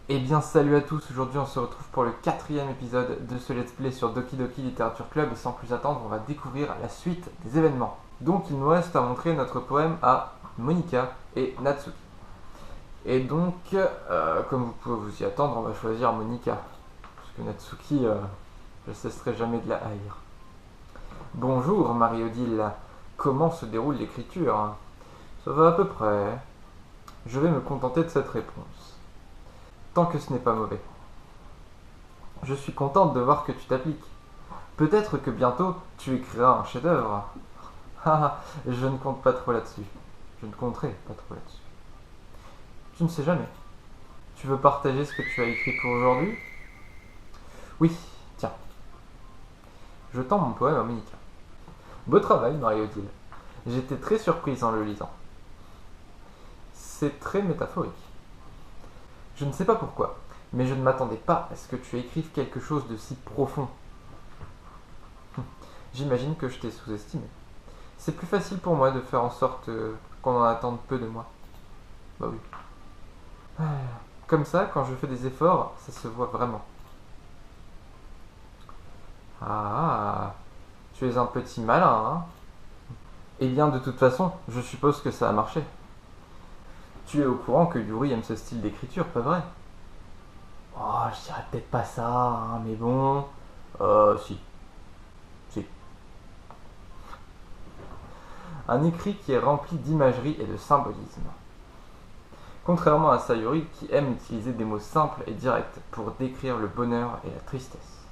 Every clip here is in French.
Eh bien salut à tous, aujourd'hui on se retrouve pour le 4e épisode de ce let's play sur Doki Doki Literature Club et sans plus attendre on va découvrir la suite des événements. Donc il nous reste à montrer notre poème à Monika et Natsuki. Et donc, comme vous pouvez vous y attendre, on va choisir Monika. Parce que Natsuki, je cesserai jamais de la haïr. Bonjour Marie-Odile, comment se déroule l'écriture? Ça va à peu près. Je vais me contenter de cette réponse. Tant que ce n'est pas mauvais. Je suis contente de voir que tu t'appliques. Peut-être que bientôt tu écriras un chef-d'œuvre. Haha, je ne compte pas trop là-dessus. Je ne compterai pas trop là-dessus. Tu ne sais jamais. Tu veux partager ce que tu as écrit pour aujourd'hui? Oui, tiens. Je tends mon poème à Monika. Beau travail, Marie-Odile. J'étais très surprise en le lisant. C'est très métaphorique. Je ne sais pas pourquoi, mais je ne m'attendais pas à ce que tu écrives quelque chose de si profond. J'imagine que je t'ai sous-estimé. C'est plus facile pour moi de faire en sorte qu'on en attende peu de moi. Bah oui. Comme ça, quand je fais des efforts, ça se voit vraiment. Ah, tu es un petit malin, hein? Eh bien, de toute façon, je suppose que ça a marché. Tu es au courant que Yuri aime ce style d'écriture, pas vrai? Oh, je dirais peut-être pas ça, hein, mais bon... si. Si. Un écrit qui est rempli d'imagerie et de symbolisme. Contrairement à Sayuri qui aime utiliser des mots simples et directs pour décrire le bonheur et la tristesse.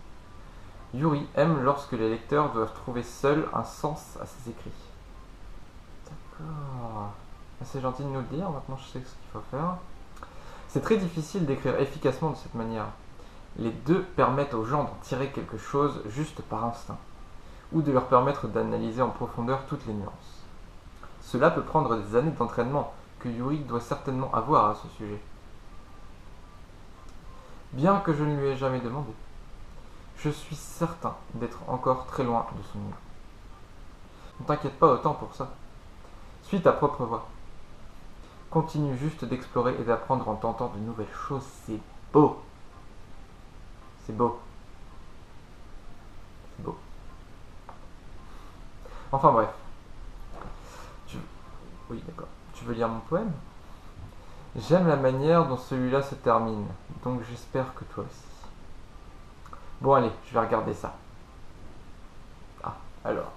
Yuri aime lorsque les lecteurs doivent trouver seuls un sens à ses écrits. D'accord. C'est gentil de nous le dire, maintenant je sais ce qu'il faut faire. C'est très difficile d'écrire efficacement de cette manière. Les deux permettent aux gens d'en tirer quelque chose juste par instinct, ou de leur permettre d'analyser en profondeur toutes les nuances. Cela peut prendre des années d'entraînement que Yuri doit certainement avoir à ce sujet. Bien que je ne lui ai jamais demandé, je suis certain d'être encore très loin de son niveau. Ne t'inquiète pas autant pour ça. Suis ta propre voie. Continue juste d'explorer et d'apprendre en tentant de nouvelles choses. C'est beau. C'est beau. C'est beau. Enfin bref. Oui, d'accord. Tu veux lire mon poème? J'aime la manière dont celui-là se termine, donc j'espère que toi aussi. Bon allez, je vais regarder ça. Ah, alors.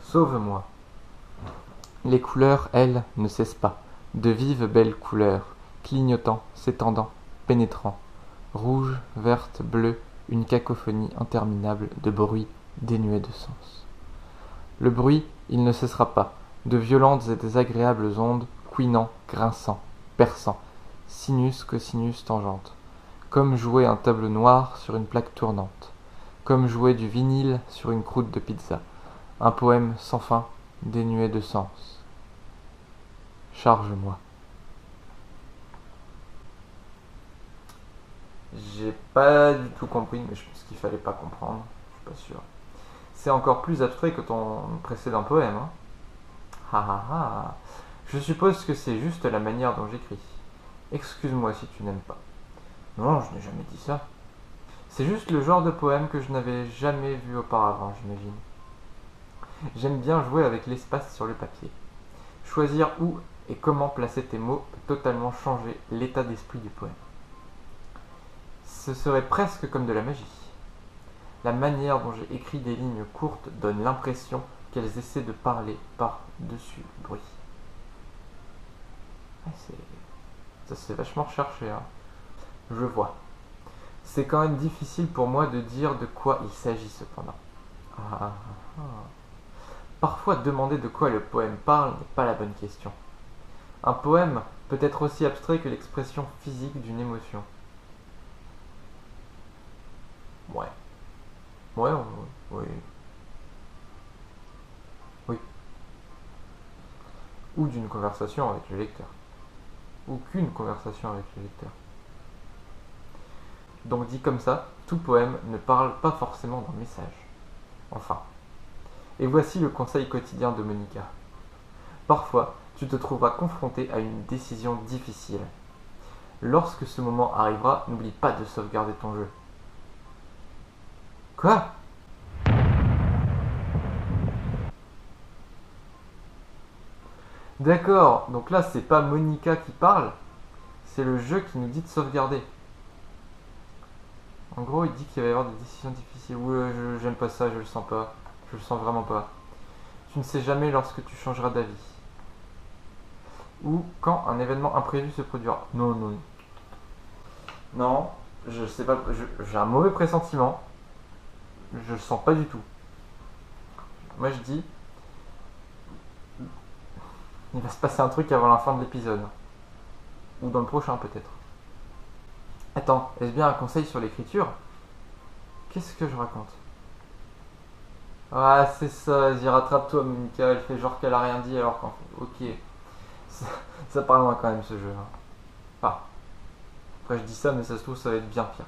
Sauve-moi. Les couleurs, elles, ne cessent pas. De vives belles couleurs, clignotant, s'étendant, pénétrant. Rouge, verte, bleue, une cacophonie interminable de bruits dénués de sens. Le bruit, il ne cessera pas. De violentes et désagréables ondes, couinant, grinçant, perçant, sinus, cosinus, tangente. Comme jouer un tableau noir sur une plaque tournante. Comme jouer du vinyle sur une croûte de pizza. Un poème sans fin, dénué de sens. Charge-moi. J'ai pas du tout compris, mais je pense qu'il fallait pas comprendre. Je suis pas sûr. C'est encore plus abstrait que ton précédent poème, hein? Ha ha ha. Je suppose que c'est juste la manière dont j'écris. Excuse-moi si tu n'aimes pas. Non, je n'ai jamais dit ça. C'est juste le genre de poème que je n'avais jamais vu auparavant, j'imagine. J'aime bien jouer avec l'espace sur le papier. Choisir où et comment placer tes mots peut totalement changer l'état d'esprit du poème. Ce serait presque comme de la magie. La manière dont j'ai écrit des lignes courtes donne l'impression qu'elles essaient de parler par-dessus le bruit. Ça c'est vachement recherché, hein. Je vois. C'est quand même difficile pour moi de dire de quoi il s'agit cependant. Ah, ah, ah. Parfois demander de quoi le poème parle n'est pas la bonne question. Un poème peut être aussi abstrait que l'expression physique d'une émotion. Ouais. Ouais, oui. Oui. Ou d'une conversation avec le lecteur. Ou qu'une conversation avec le lecteur. Donc dit comme ça, tout poème ne parle pas forcément d'un message. Enfin. Et voici le conseil quotidien de Monika. Parfois, tu te trouveras confronté à une décision difficile. Lorsque ce moment arrivera, n'oublie pas de sauvegarder ton jeu. Quoi? D'accord, donc là c'est pas Monica qui parle, c'est le jeu qui nous dit de sauvegarder. En gros, il dit qu'il va y avoir des décisions difficiles. Ouais, j'aime pas ça, je le sens pas. Je le sens vraiment pas. Tu ne sais jamais lorsque tu changeras d'avis. Ou quand un événement imprévu se produira. Non, non. Non, je sais pas. J'ai un mauvais pressentiment. Je le sens pas du tout. Moi je dis, il va se passer un truc avant la fin de l'épisode. Ou dans le prochain peut-être. Attends, est-ce bien un conseil sur l'écriture? Qu'est-ce que je raconte? Ah, c'est ça, vas-y, rattrape-toi, Monica. Elle fait genre qu'elle a rien dit alors qu'en fait. Ok. Ça part loin quand même ce jeu. Hein. Enfin, après je dis ça, mais ça se trouve, ça va être bien pire.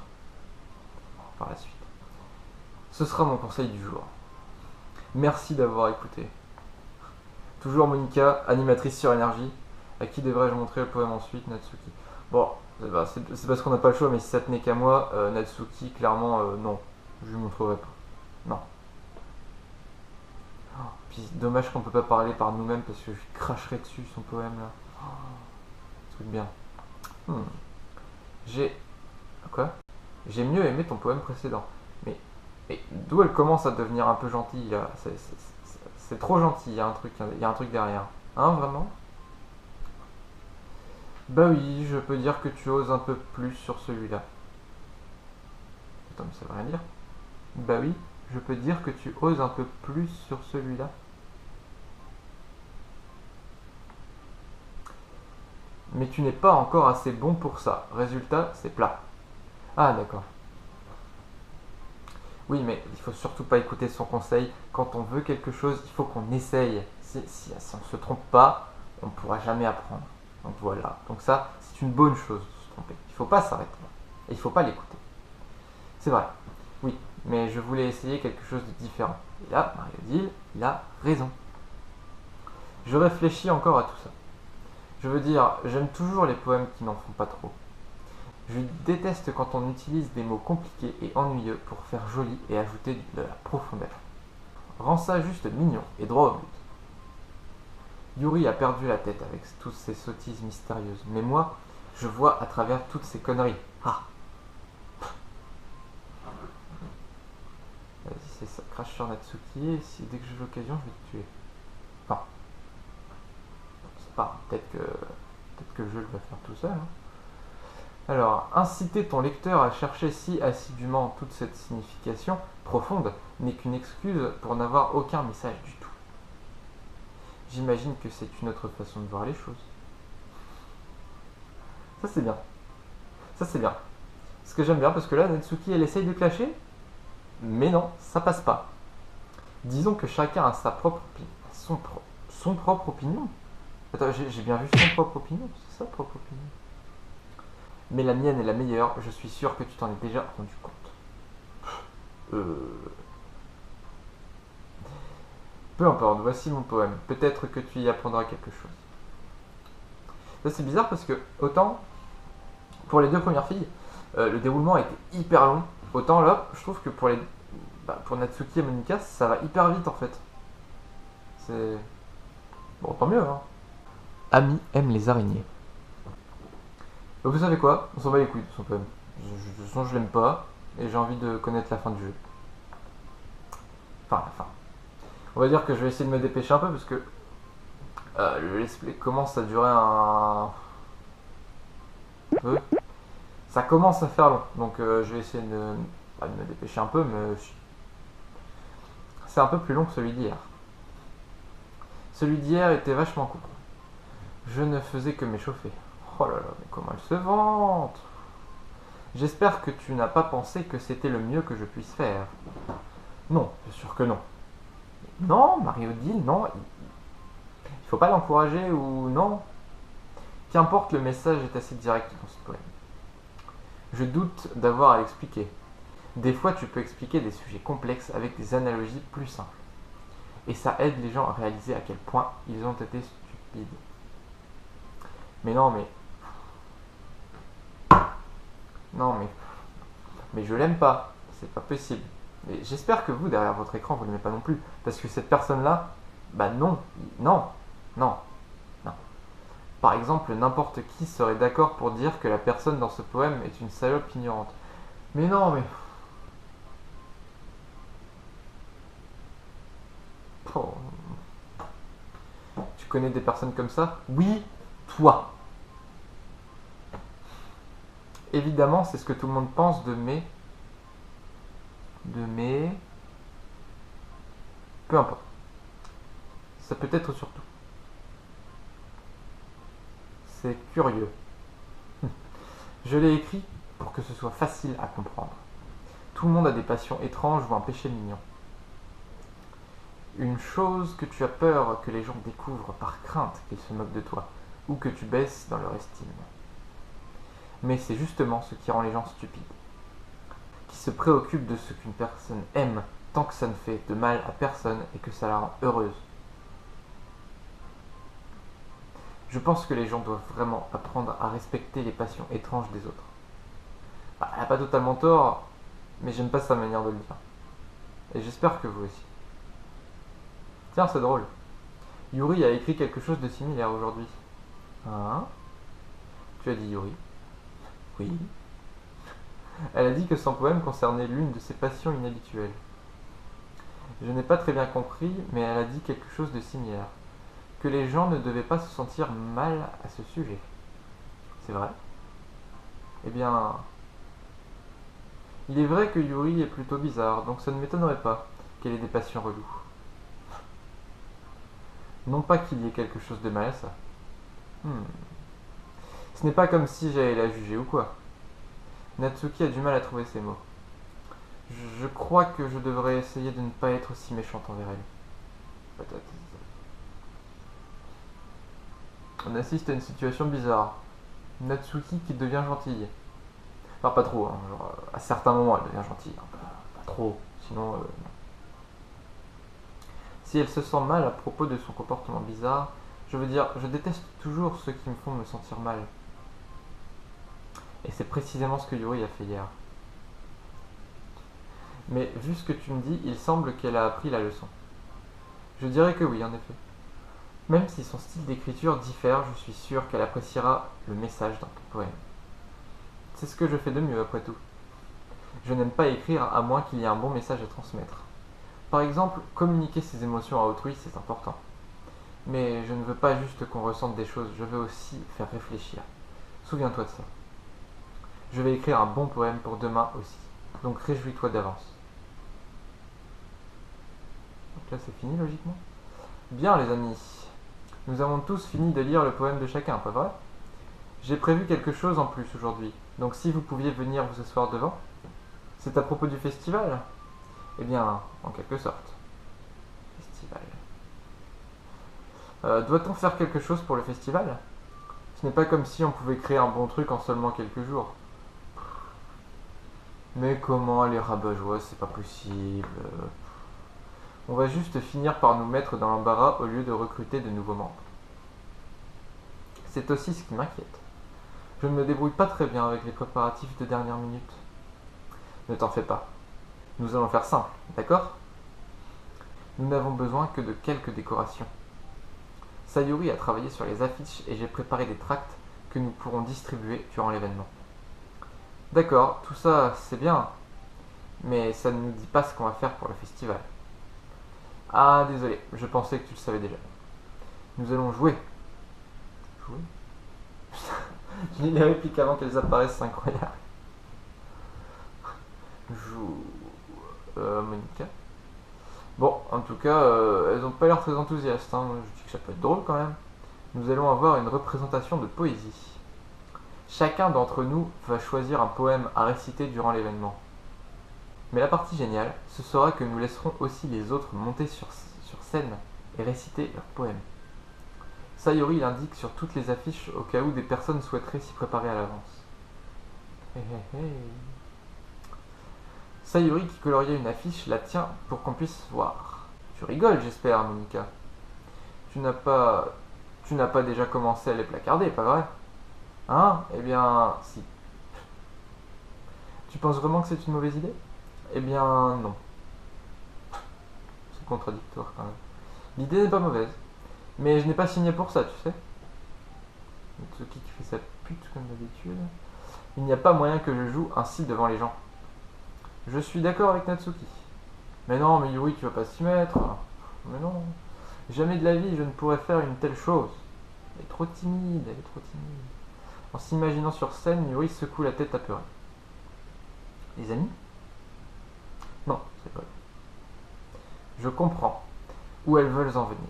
Par la suite. Ce sera mon conseil du jour. Merci d'avoir écouté. Toujours Monica, animatrice sur Énergie. À qui devrais-je montrer le poème ensuite? Natsuki. Bon, c'est parce qu'on n'a pas le choix, mais si ça tenait qu'à moi, Natsuki, clairement, non. Je lui montrerai pas. Non. Oh, puis dommage qu'on peut pas parler par nous-mêmes parce que je cracherai dessus son poème là. Oh, truc bien. J'ai. Quoi? J'ai mieux aimé ton poème précédent. Mais d'où elle commence à devenir un peu gentille là? C'est trop gentil, il y a un truc derrière. Hein, vraiment? Bah oui, je peux dire que tu oses un peu plus sur celui-là. Attends, mais ça veut rien dire. Bah oui, je peux dire que tu oses un peu plus sur celui-là. Mais tu n'es pas encore assez bon pour ça. Résultat, c'est plat. Ah d'accord. Oui, mais il faut surtout pas écouter son conseil. Quand on veut quelque chose, il faut qu'on essaye. Si on se trompe pas, on ne pourra jamais apprendre. Donc voilà. Donc ça, c'est une bonne chose de se tromper. Il faut pas s'arrêter. Et il faut pas l'écouter. C'est vrai. Oui, mais je voulais essayer quelque chose de différent. Et là, Mario Dill, il a raison. Je réfléchis encore à tout ça. Je veux dire, j'aime toujours les poèmes qui n'en font pas trop. Je déteste quand on utilise des mots compliqués et ennuyeux pour faire joli et ajouter de la profondeur. Rends ça juste mignon et droit au but. Yuri a perdu la tête avec toutes ces sottises mystérieuses, mais moi, je vois à travers toutes ces conneries. Ah! Vas-y, c'est ça, crache sur Natsuki et si dès que j'ai l'occasion, je vais te tuer. Enfin, c'est pas, peut-être que le jeu va faire tout seul. Hein. Alors, inciter ton lecteur à chercher si assidûment toute cette signification profonde n'est qu'une excuse pour n'avoir aucun message du tout. J'imagine que c'est une autre façon de voir les choses. Ça c'est bien. Ça c'est bien. Ce que j'aime bien, parce que là, Natsuki, elle essaye de clasher, mais non, ça passe pas. Disons que chacun a sa propre opinion. Son propre opinion. Attends, j'ai bien vu son propre opinion, c'est sa propre opinion. Mais la mienne est la meilleure, je suis sûr que tu t'en es déjà rendu compte. Peu importe, voici mon poème. Peut-être que tu y apprendras quelque chose. Ça c'est bizarre parce que autant pour les deux premières filles, le déroulement a été hyper long. Autant là, je trouve que pour Natsuki et Monica, ça va hyper vite en fait. C'est bon, tant mieux. Hein. Ami aime les araignées. Donc vous savez quoi? On s'en bat les couilles de son poème. De toute façon, je l'aime pas et j'ai envie de connaître la fin du jeu. Enfin, la fin. On va dire que je vais essayer de me dépêcher un peu parce que le let's play commence à durer un peu. Ça commence à faire long, donc je vais essayer de me dépêcher un peu, mais c'est un peu plus long que celui d'hier. Celui d'hier était vachement court. Je ne faisais que m'échauffer. Oh là là, mais comment elle se vante! J'espère que tu n'as pas pensé que c'était le mieux que je puisse faire. Non, bien sûr que non. Non, Mario Dill, non. Il faut pas l'encourager ou non. Qu'importe, le message est assez direct dans ce poème. Je doute d'avoir à l'expliquer. Des fois, tu peux expliquer des sujets complexes avec des analogies plus simples. Et ça aide les gens à réaliser à quel point ils ont été stupides. Mais non, mais... Non, mais je l'aime pas. C'est pas possible. Mais j'espère que vous, derrière votre écran, vous l'aimez pas non plus. Parce que cette personne-là, bah non, non, non, non. Par exemple, n'importe qui serait d'accord pour dire que la personne dans ce poème est une salope ignorante. Mais non, mais... Oh. Tu connais des personnes comme ça? Oui, toi. Évidemment, c'est ce que tout le monde pense de mes... Peu importe. Ça peut être surtout. C'est curieux. Je l'ai écrit pour que ce soit facile à comprendre. Tout le monde a des passions étranges ou un péché mignon. Une chose que tu as peur que les gens découvrent par crainte qu'ils se moquent de toi, ou que tu baisses dans leur estime. Mais c'est justement ce qui rend les gens stupides, qui se préoccupent de ce qu'une personne aime tant que ça ne fait de mal à personne et que ça la rend heureuse. Je pense que les gens doivent vraiment apprendre à respecter les passions étranges des autres. Bah, elle n'a pas totalement tort, mais j'aime pas sa manière de le dire. Et j'espère que vous aussi. Tiens, c'est drôle. Yuri a écrit quelque chose de similaire aujourd'hui. Hein? Tu as dit Yuri? Oui. Elle a dit que son poème concernait l'une de ses passions inhabituelles. Je n'ai pas très bien compris, mais elle a dit quelque chose de similaire. Que les gens ne devaient pas se sentir mal à ce sujet. C'est vrai? Eh bien... Il est vrai que Yuri est plutôt bizarre, donc ça ne m'étonnerait pas qu'elle ait des passions reloues. Non pas qu'il y ait quelque chose de mal à ça. Ce n'est pas comme si j'allais la juger ou quoi. Natsuki a du mal à trouver ses mots. Je crois que je devrais essayer de ne pas être aussi méchante envers elle. Peut-être. On assiste à une situation bizarre. Natsuki qui devient gentille. Enfin, pas trop, hein. Genre, à certains moments, elle devient gentille. Hein. Pas trop, sinon... non. Si elle se sent mal à propos de son comportement bizarre, je veux dire, je déteste toujours ceux qui me font me sentir mal. Et c'est précisément ce que Yuri a fait hier. Mais vu ce que tu me dis, il semble qu'elle a appris la leçon. Je dirais que oui, en effet. Même si son style d'écriture diffère, je suis sûr qu'elle appréciera le message dans ton poème. C'est ce que je fais de mieux après tout. Je n'aime pas écrire à moins qu'il y ait un bon message à transmettre. Par exemple, communiquer ses émotions à autrui, c'est important. Mais je ne veux pas juste qu'on ressente des choses, je veux aussi faire réfléchir. Souviens-toi de ça. Je vais écrire un bon poème pour demain aussi, donc réjouis-toi d'avance. Donc là c'est fini logiquement. Bien les amis, nous avons tous fini de lire le poème de chacun, pas vrai? J'ai prévu quelque chose en plus aujourd'hui, donc si vous pouviez venir vous asseoir devant. C'est à propos du festival? Eh bien, en quelque sorte. Festival. Doit-on faire quelque chose pour le festival? Ce n'est pas comme si on pouvait créer un bon truc en seulement quelques jours. Mais comment aller rabat-joie, c'est pas possible. On va juste finir par nous mettre dans l'embarras au lieu de recruter de nouveaux membres. C'est aussi ce qui m'inquiète. Je ne me débrouille pas très bien avec les préparatifs de dernière minute. Ne t'en fais pas. Nous allons faire simple, d'accord? Nous n'avons besoin que de quelques décorations. Sayuri a travaillé sur les affiches et j'ai préparé des tracts que nous pourrons distribuer durant l'événement. D'accord, tout ça c'est bien, mais ça ne nous dit pas ce qu'on va faire pour le festival. Ah désolé, je pensais que tu le savais déjà. Nous allons jouer. Jouer? Je lis les répliques avant qu'elles apparaissent, c'est incroyable. Joue... Monica. Bon, en tout cas, elles n'ont pas l'air très enthousiastes. Hein. Je dis que ça peut être drôle quand même. Nous allons avoir une représentation de poésie. Chacun d'entre nous va choisir un poème à réciter durant l'événement. Mais la partie géniale, ce sera que nous laisserons aussi les autres monter sur scène et réciter leurs poèmes. Sayuri l'indique sur toutes les affiches au cas où des personnes souhaiteraient s'y préparer à l'avance. Hé hé hé. Sayuri qui coloriait une affiche la tient pour qu'on puisse voir. Tu rigoles, j'espère, Monica. Tu n'as pas déjà commencé à les placarder, pas vrai? Hein? Eh bien, si. Tu penses vraiment que c'est une mauvaise idée? Eh bien, non. C'est contradictoire quand même. L'idée n'est pas mauvaise, mais je n'ai pas signé pour ça, tu sais. Natsuki qui fait sa pute comme d'habitude. Il n'y a pas moyen que je joue ainsi devant les gens. Je suis d'accord avec Natsuki. Mais non, mais Yuri, tu vas pas s'y mettre. Mais non. Jamais de la vie je ne pourrais faire une telle chose. Elle est trop timide, elle est trop timide. En s'imaginant sur scène, Yuri secoue la tête apeurée. Les amis? Non, c'est vrai. Je comprends où elles veulent en venir.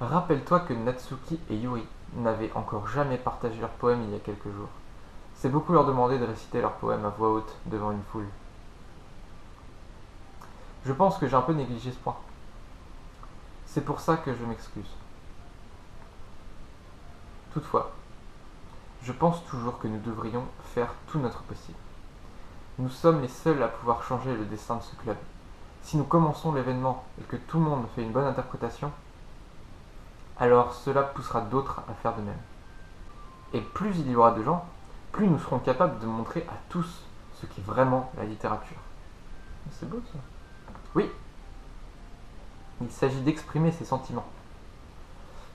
Rappelle-toi que Natsuki et Yuri n'avaient encore jamais partagé leur poème il y a quelques jours. C'est beaucoup leur demander de réciter leur poème à voix haute devant une foule. Je pense que j'ai un peu négligé ce point. C'est pour ça que je m'excuse. Toutefois, je pense toujours que nous devrions faire tout notre possible. Nous sommes les seuls à pouvoir changer le destin de ce club. Si nous commençons l'événement et que tout le monde fait une bonne interprétation, alors cela poussera d'autres à faire de même. Et plus il y aura de gens, plus nous serons capables de montrer à tous ce qu'est vraiment la littérature. C'est beau ça. Oui, il s'agit d'exprimer ses sentiments,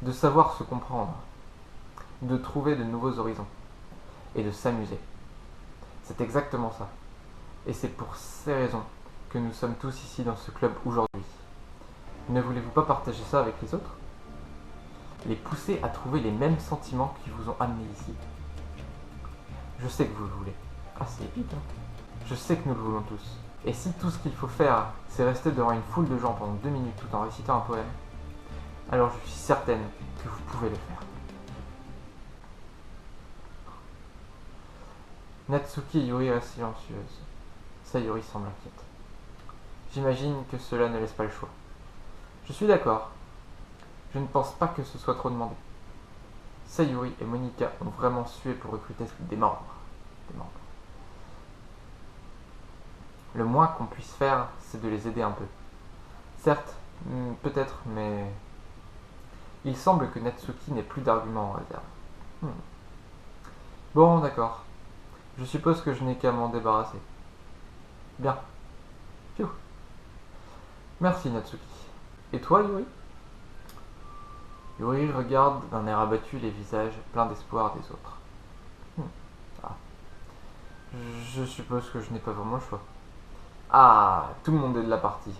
de savoir se comprendre, de trouver de nouveaux horizons et de s'amuser. C'est exactement ça. Et c'est pour ces raisons que nous sommes tous ici dans ce club aujourd'hui. Ne voulez-vous pas partager ça avec les autres? Les pousser à trouver les mêmes sentiments qui vous ont amené ici. Je sais que vous le voulez. Ah, c'est épique, hein. Je sais que nous le voulons tous. Et si tout ce qu'il faut faire, c'est rester devant une foule de gens pendant 2 minutes tout en récitant un poème, alors je suis certaine que vous pouvez le faire. Natsuki et Yuri restent silencieuses. Sayuri semble inquiète. J'imagine que cela ne laisse pas le choix. Je suis d'accord. Je ne pense pas que ce soit trop demandé. Sayuri et Monika ont vraiment sué pour recruter des membres. Le moins qu'on puisse faire, c'est de les aider un peu. Certes, peut-être, mais... Il semble que Natsuki n'ait plus d'arguments en réserve. Bon, d'accord. Je suppose que je n'ai qu'à m'en débarrasser. Bien. Pfiou. Merci, Natsuki. Et toi, Yuri? Yuri regarde d'un air abattu les visages pleins d'espoir des autres. Ah. Je suppose que je n'ai pas vraiment le choix. Ah, tout le monde est de la partie.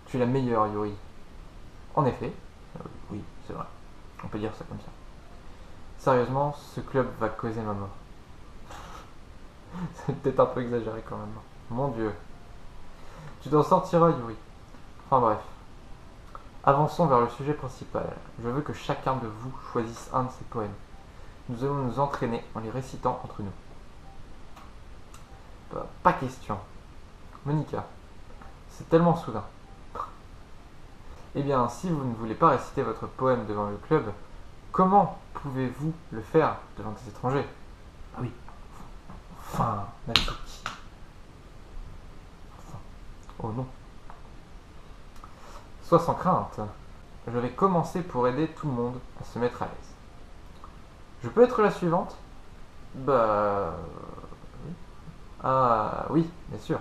Tu es la meilleure, Yuri. En effet. Oui, c'est vrai. On peut dire ça comme ça. Sérieusement, ce club va causer ma mort. C'est peut-être un peu exagéré quand même. Mon Dieu. Tu t'en sortiras, Yuri. Enfin bref. Avançons vers le sujet principal. Je veux que chacun de vous choisisse un de ces poèmes. Nous allons nous entraîner en les récitant entre nous. Pas question. Monika, c'est tellement soudain. Eh bien, si vous ne voulez pas réciter votre poème devant le club, comment pouvez-vous le faire devant des étrangers? Ah oui. Enfin, Natsuki. Enfin. Oh non. Sois sans crainte. Je vais commencer pour aider tout le monde à se mettre à l'aise. Je peux être la suivante? Bah... oui. Ah oui, bien sûr.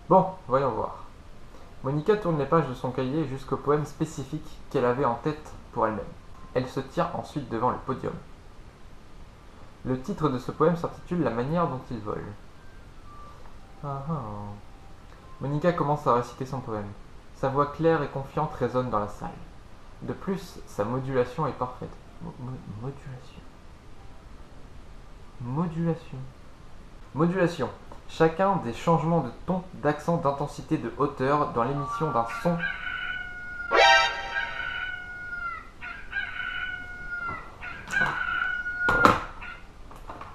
Bon, voyons voir. Monika tourne les pages de son cahier jusqu'au poème spécifique qu'elle avait en tête pour elle-même. Elle se tient ensuite devant le podium. Le titre de ce poème s'intitule La manière dont il vole. Ah ah. Monika commence à réciter son poème. Sa voix claire et confiante résonne dans la salle. De plus, sa modulation est parfaite. Modulation. Modulation. Modulation. Chacun des changements de ton, d'accent, d'intensité, de hauteur dans l'émission d'un son.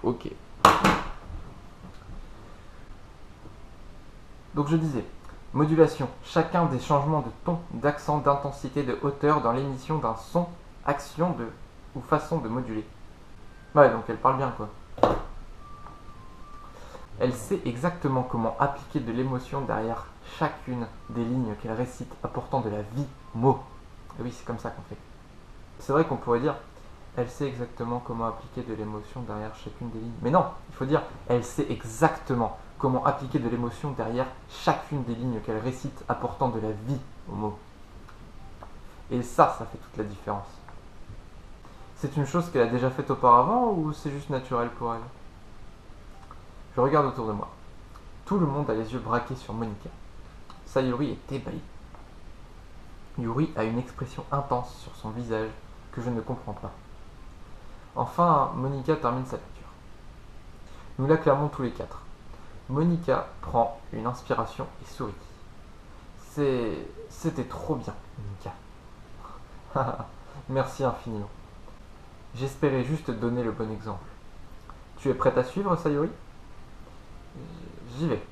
Ok. Donc je disais, modulation. Chacun des changements de ton, d'accent, d'intensité, de hauteur dans l'émission d'un son, action de ou façon de moduler. Ouais, donc elle parle bien quoi. Elle sait exactement comment appliquer de l'émotion derrière chacune des lignes qu'elle récite, apportant de la vie, mots. Et oui, c'est comme ça qu'on fait. C'est vrai qu'on pourrait dire, Elle sait exactement comment appliquer de l'émotion derrière chacune des lignes. Mais non, il faut dire, elle sait exactement comment appliquer de l'émotion derrière chacune des lignes qu'elle récite, apportant de la vie aux mots. Et ça fait toute la différence. C'est une chose qu'elle a déjà faite auparavant ou c'est juste naturel pour elle? Je regarde autour de moi. Tout le monde a les yeux braqués sur Monica. Sayori est ébahie. Yuri a une expression intense sur son visage que je ne comprends pas. Enfin, Monica termine sa lecture. Nous l'acclamons tous les quatre. Monica prend une inspiration et sourit. C'était trop bien, Monica. Merci infiniment. J'espérais juste te donner le bon exemple. Tu es prête à suivre, Sayori? J'y vais.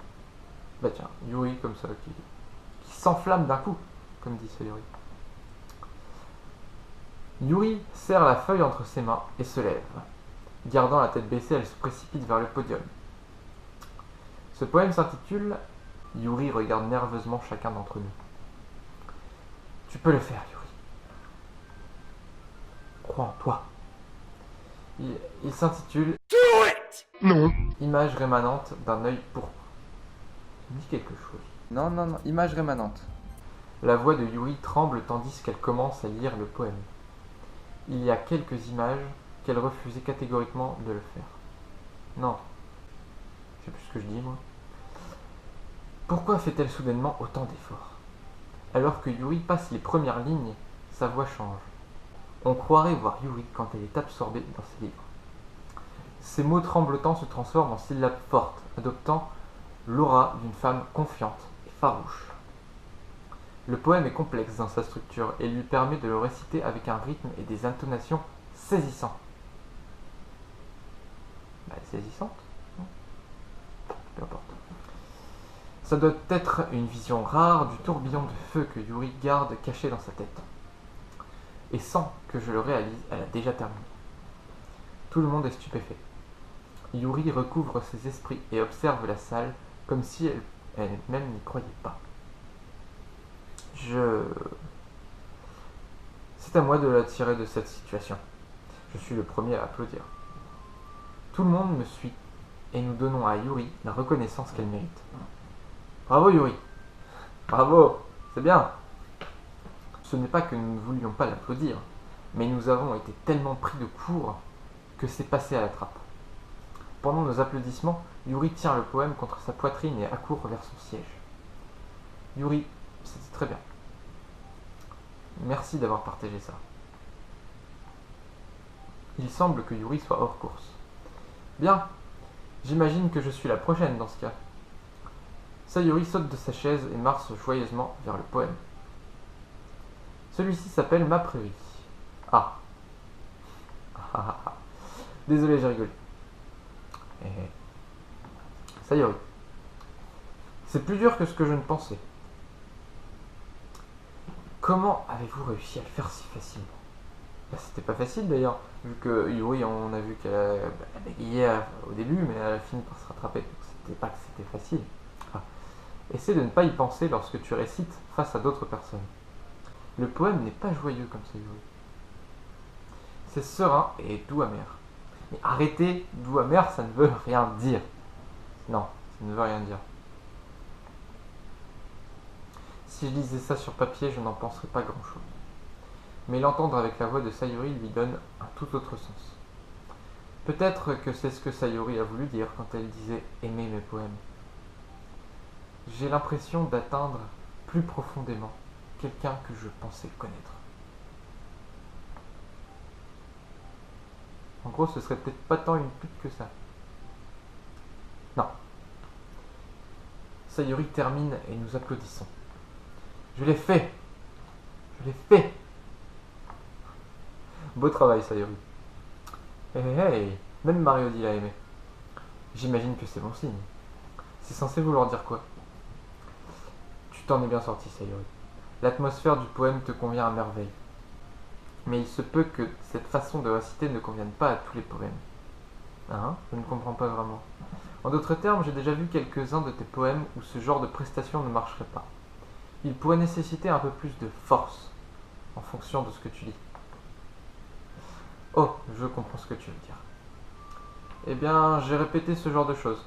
Bah tiens, Yuri comme ça, qui s'enflamme d'un coup, comme dit Sayori. Yuri serre la feuille entre ses mains et se lève. Gardant la tête baissée, elle se précipite vers le podium. Ce poème s'intitule « Yuri regarde nerveusement chacun d'entre nous ». Tu peux le faire, Yuri. Crois en toi. Il s'intitule « Non ». Image rémanente d'un œil pourpre. Ça me dit quelque chose. Non, image rémanente. La voix de Yuri tremble tandis qu'elle commence à lire le poème. Il y a quelques images qu'elle refusait catégoriquement de le faire. Non. Je sais plus ce que je dis, moi. Pourquoi fait-elle soudainement autant d'efforts? Alors que Yuri passe les premières lignes, sa voix change. On croirait voir Yuri quand elle est absorbée dans ses livres. Ses mots tremblotants se transforment en syllabes fortes, adoptant l'aura d'une femme confiante et farouche. Le poème est complexe dans sa structure et lui permet de le réciter avec un rythme et des intonations saisissants. Saisissante? Peu importe. Ça doit être une vision rare du tourbillon de feu que Yuri garde caché dans sa tête. Et sans que je le réalise, elle a déjà terminé. Tout le monde est stupéfait. Yuri recouvre ses esprits et observe la salle comme si elle-même n'y croyait pas. C'est à moi de la tirer de cette situation. Je suis le premier à applaudir. Tout le monde me suit et nous donnons à Yuri la reconnaissance qu'elle mérite. Bravo Yuri! Bravo! C'est bien! Ce n'est pas que nous ne voulions pas l'applaudir, mais nous avons été tellement pris de court que c'est passé à la trappe. Pendant nos applaudissements, Yuri tient le poème contre sa poitrine et accourt vers son siège. Yuri, c'était très bien. Merci d'avoir partagé ça. Il semble que Yuri soit hors course. Bien, j'imagine que je suis la prochaine dans ce cas. Sayori saute de sa chaise et marche joyeusement vers le poème. Celui-ci s'appelle Ma prairie. Ah. Désolé, j'ai rigolé. Sayori. C'est plus dur que ce que je ne pensais. Comment avez-vous réussi à le faire si facilement? C'était pas facile d'ailleurs, vu que Yuri, on a vu qu'elle a bégayé au début, mais elle a fini par se rattraper. C'était pas que c'était facile. Essaie de ne pas y penser lorsque tu récites face à d'autres personnes. Le poème n'est pas joyeux comme ça, Yuri. C'est serein et doux amer. Mais arrêtez, doux amer, ça ne veut rien dire. Non, ça ne veut rien dire. Si je lisais ça sur papier, je n'en penserais pas grand-chose. Mais l'entendre avec la voix de Sayori lui donne un tout autre sens. Peut-être que c'est ce que Sayori a voulu dire quand elle disait « aimer mes poèmes ». J'ai l'impression d'atteindre plus profondément quelqu'un que je pensais connaître. En gros, ce serait peut-être pas tant une pute que ça. Non. Sayori termine et nous applaudissons. Je l'ai fait! Je l'ai fait! Beau travail, Sayori. Hey, même Mariodi l'a aimé. J'imagine que c'est bon signe. C'est censé vouloir dire quoi? Tu t'en es bien sorti, Sayori. L'atmosphère du poème te convient à merveille. Mais il se peut que cette façon de réciter ne convienne pas à tous les poèmes. Hein? Je ne comprends pas vraiment. En d'autres termes, j'ai déjà vu quelques-uns de tes poèmes où ce genre de prestation ne marcherait pas. Il pourrait nécessiter un peu plus de force en fonction de ce que tu lis. Oh, je comprends ce que tu veux dire. Eh bien, j'ai répété ce genre de choses.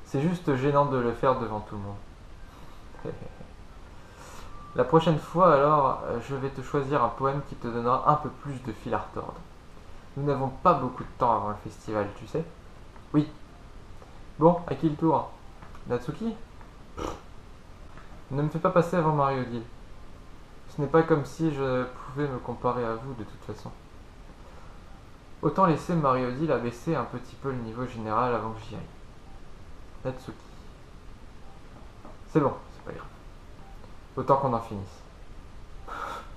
C'est juste gênant de le faire devant tout le monde. La prochaine fois, alors, je vais te choisir un poème qui te donnera un peu plus de fil à retordre. Nous n'avons pas beaucoup de temps avant le festival, tu sais. Oui. Bon, à qui le tour? Natsuki? Ne me fais pas passer avant Marie-Odile. Ce n'est pas comme si je pouvais me comparer à vous de toute façon. Autant laisser Marie-Odile abaisser un petit peu le niveau général avant que j'y aille. Natsuki. C'est bon, c'est pas grave. Autant qu'on en finisse.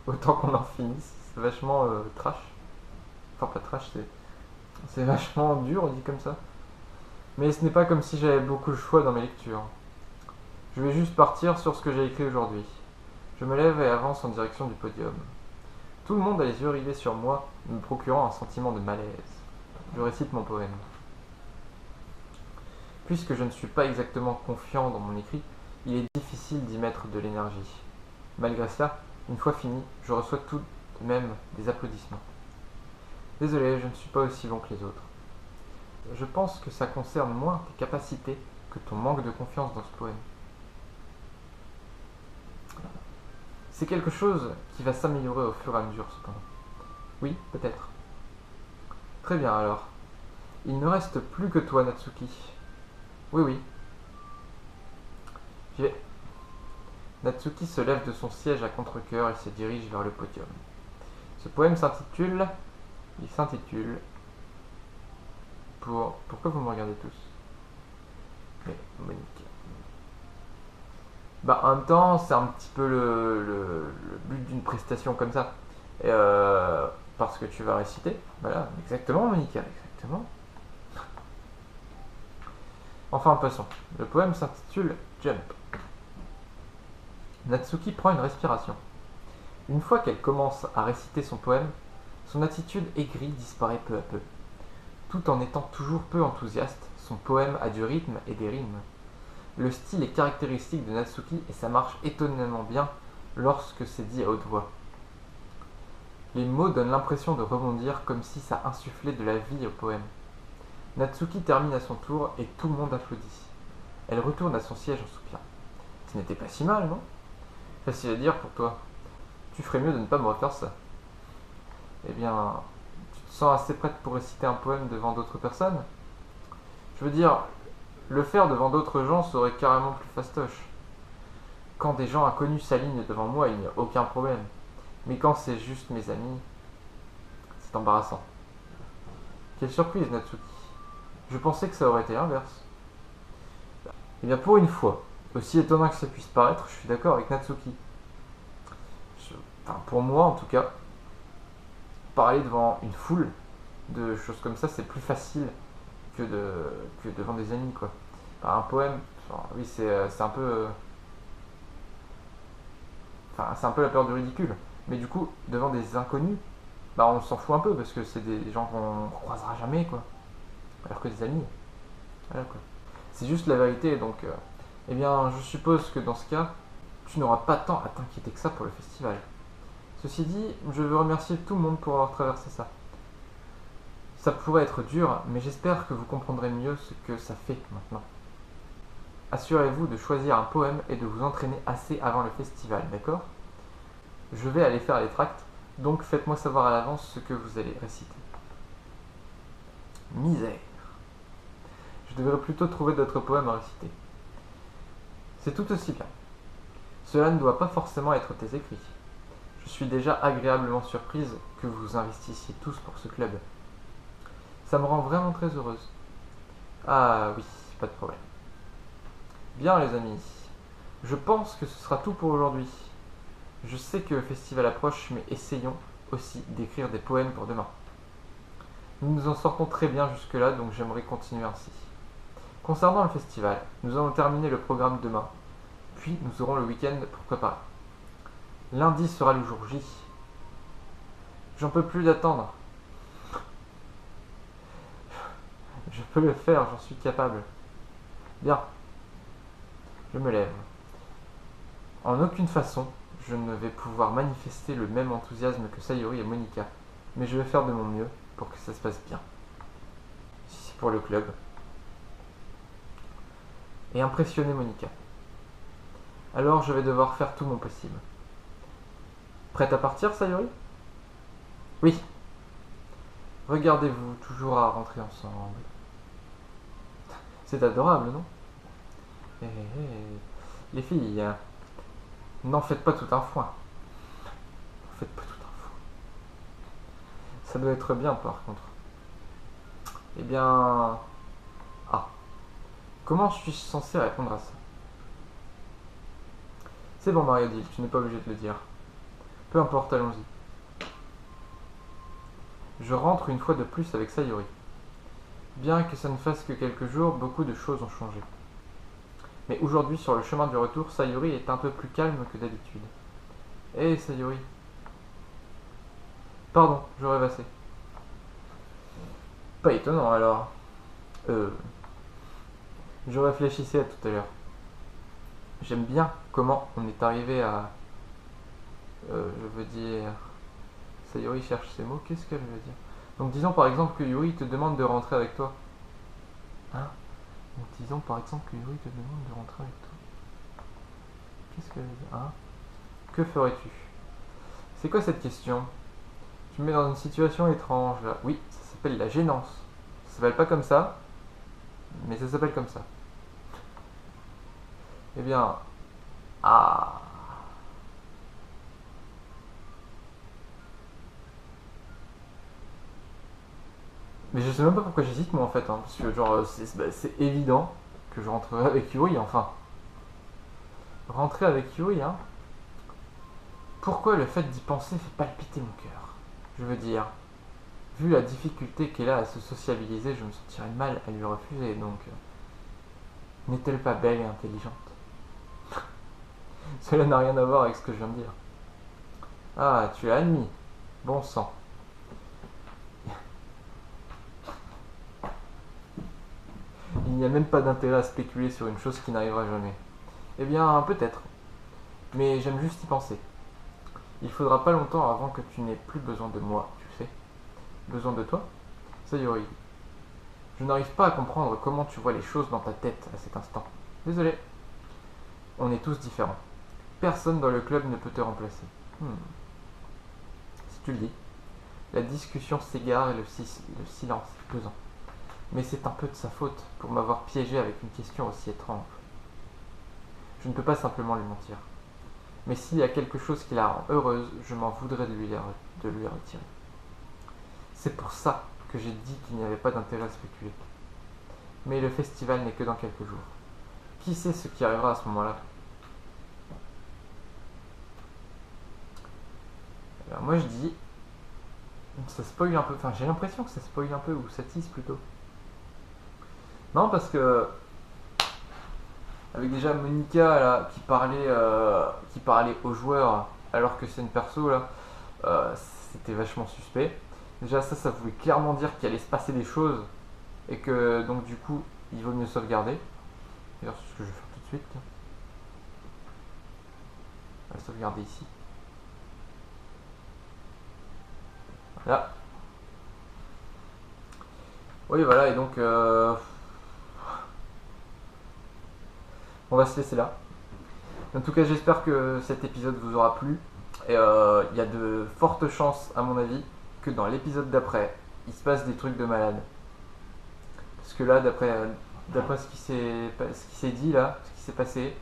Autant qu'on en finisse. C'est vachement trash. Enfin, pas trash, c'est vachement dur, on dit comme ça. Mais ce n'est pas comme si j'avais beaucoup de choix dans mes lectures. Je vais juste partir sur ce que j'ai écrit aujourd'hui. Je me lève et avance en direction du podium. Tout le monde a les yeux rivés sur moi, me procurant un sentiment de malaise. Je récite mon poème. Puisque je ne suis pas exactement confiant dans mon écrit, il est difficile d'y mettre de l'énergie. Malgré cela, une fois fini, je reçois tout de même des applaudissements. Désolé, je ne suis pas aussi bon que les autres. Je pense que ça concerne moins tes capacités que ton manque de confiance dans ce poème. C'est quelque chose qui va s'améliorer au fur et à mesure, cependant. Oui, peut-être. Très bien alors. Il ne reste plus que toi, Natsuki. Oui, oui. J'y vais. Natsuki se lève de son siège à contre-cœur et se dirige vers le podium. Ce poème s'intitule... Il s'intitule... Pourquoi vous me regardez tous? Mais, Monique... Bah, en même temps, c'est un petit peu le but d'une prestation comme ça. Et parce que tu vas réciter. Voilà, exactement, Monica, exactement. Enfin, passons. Le poème s'intitule Jump. Natsuki prend une respiration. Une fois qu'elle commence à réciter son poème, son attitude aigrie disparaît peu à peu. Tout en étant toujours peu enthousiaste, son poème a du rythme et des rimes. Le style est caractéristique de Natsuki et ça marche étonnamment bien lorsque c'est dit à haute voix. Les mots donnent l'impression de rebondir comme si ça insufflait de la vie au poème. Natsuki termine à son tour et tout le monde applaudit. Elle retourne à son siège en soupirant. Ce n'était pas si mal, non? Facile à dire pour toi. Tu ferais mieux de ne pas me refaire ça. Eh bien, tu te sens assez prête pour réciter un poème devant d'autres personnes? Je veux dire, le faire devant d'autres gens serait carrément plus fastoche. Quand des gens inconnus s'alignent devant moi, il n'y a aucun problème. Mais quand c'est juste mes amis, c'est embarrassant. Quelle surprise, Natsuki. Je pensais que ça aurait été l'inverse. Eh bien, pour une fois, aussi étonnant que ça puisse paraître, je suis d'accord avec Natsuki. Enfin, pour moi, en tout cas, parler devant une foule de choses comme ça, c'est plus facile que devant des amis, quoi. Enfin, un poème, enfin, oui, c'est un peu... Enfin, c'est un peu la peur du ridicule. Mais du coup, devant des inconnus, bah on s'en fout un peu parce que c'est des gens qu'on croisera jamais, quoi. Alors que des amis, voilà, quoi. C'est juste la vérité, donc... eh bien, je suppose que dans ce cas, tu n'auras pas tant à t'inquiéter que ça pour le festival. Ceci dit, je veux remercier tout le monde pour avoir traversé ça. Ça pourrait être dur, mais j'espère que vous comprendrez mieux ce que ça fait maintenant. Assurez-vous de choisir un poème et de vous entraîner assez avant le festival, d'accord? Je vais aller faire les tracts, donc faites-moi savoir à l'avance ce que vous allez réciter. Misère. Je devrais plutôt trouver d'autres poèmes à réciter. C'est tout aussi bien. Cela ne doit pas forcément être tes écrits. Je suis déjà agréablement surprise que vous investissiez tous pour ce club. Ça me rend vraiment très heureuse. Ah oui, pas de problème. Bien les amis, je pense que ce sera tout pour aujourd'hui. Je sais que le festival approche, mais essayons aussi d'écrire des poèmes pour demain. Nous nous en sortons très bien jusque-là, donc j'aimerais continuer ainsi. Concernant le festival, nous allons terminer le programme demain, puis nous aurons le week-end pour préparer. Lundi sera le jour J. J'en peux plus d'attendre. Je peux le faire, j'en suis capable. Bien. Je me lève. En aucune façon, je ne vais pouvoir manifester le même enthousiasme que Sayori et Monica, Mais je vais faire de mon mieux pour que ça se passe bien. Si c'est pour le club. Et impressionner Monica. Alors je vais devoir faire tout mon possible. Prête à partir, Sayori? Oui. Regardez-vous toujours à rentrer ensemble. C'est adorable, non? Les filles, n'en faites pas tout un foin. N'en faites pas tout un foin. Ça doit être bien, par contre. Eh bien... Ah. Comment suis-je censé répondre à ça? C'est bon, Mario-Dill, tu n'es pas obligé de le dire. Peu importe, allons-y. Je rentre une fois de plus avec Sayori. Bien que ça ne fasse que quelques jours, beaucoup de choses ont changé. Mais aujourd'hui, sur le chemin du retour, Sayori est un peu plus calme que d'habitude. Hé, Sayori. Pardon, je rêvassais. Pas étonnant, alors. Je réfléchissais à tout à l'heure. J'aime bien comment on est arrivé à... je veux dire... Sayori cherche ses mots, qu'est-ce qu'elle veut dire? Donc disons par exemple que Yuri te demande de rentrer avec toi. Hein? Donc disons par exemple que Yuri te demande de rentrer avec toi. Qu'est-ce qu'elle veut dire? Hein? Que ferais-tu? C'est quoi cette question? Tu me mets dans une situation étrange là. Oui, ça s'appelle la gênance. Ça s'appelle pas comme ça, mais ça s'appelle comme ça. Eh bien... Ah... Mais je sais même pas pourquoi j'hésite moi en fait, hein, parce que genre c'est évident que je rentrerai avec Yuri, enfin. Rentrer avec Yuri, hein. Pourquoi le fait d'y penser fait palpiter mon cœur? Je veux dire, vu la difficulté qu'elle a à se sociabiliser, je me sentirais mal à lui refuser, donc... N'est-elle pas belle et intelligente? Cela n'a rien à voir avec ce que je viens de dire. Ah, tu as admis. Bon sang. Il n'y a même pas d'intérêt à spéculer sur une chose qui n'arrivera jamais. Eh bien, peut-être. Mais j'aime juste y penser. Il faudra pas longtemps avant que tu n'aies plus besoin de moi, tu sais. Besoin de toi? Sayori. Je n'arrive pas à comprendre comment tu vois les choses dans ta tête à cet instant. Désolé. On est tous différents. Personne dans le club ne peut te remplacer. Si tu le dis. La discussion s'égare et le silence est pesant. Mais c'est un peu de sa faute pour m'avoir piégé avec une question aussi étrange. Je ne peux pas simplement lui mentir. Mais s'il y a quelque chose qui la rend heureuse, je m'en voudrais de lui retirer. C'est pour ça que j'ai dit qu'il n'y avait pas d'intérêt à spéculer. Mais le festival n'est que dans quelques jours. Qui sait ce qui arrivera à ce moment-là? Alors moi je dis... Ça spoil un peu, enfin j'ai l'impression que ça spoil un peu, ou ça tease plutôt. Non, parce que... Avec déjà Monica là, qui parlait aux joueurs alors que c'est une perso là, c'était vachement suspect. Déjà ça voulait clairement dire qu'il allait se passer des choses et que donc du coup il vaut mieux sauvegarder. D'ailleurs c'est ce que je vais faire tout de suite. On va sauvegarder ici. Voilà. Oui voilà, et donc on va se laisser là. En tout cas, j'espère que cet épisode vous aura plu. Et il y a de fortes chances, à mon avis, que dans l'épisode d'après, il se passe des trucs de malade. Parce que là, d'après ce qui s'est dit là, ce qui s'est passé,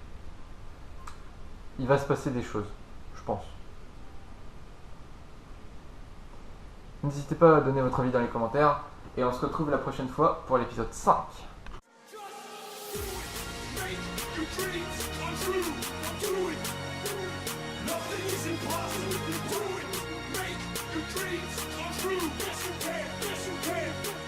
il va se passer des choses, je pense. N'hésitez pas à donner votre avis dans les commentaires. Et on se retrouve la prochaine fois pour l'épisode 5. Nothing is impossible. Do it. Make your dreams come true. Yes, you can. Yes, you can.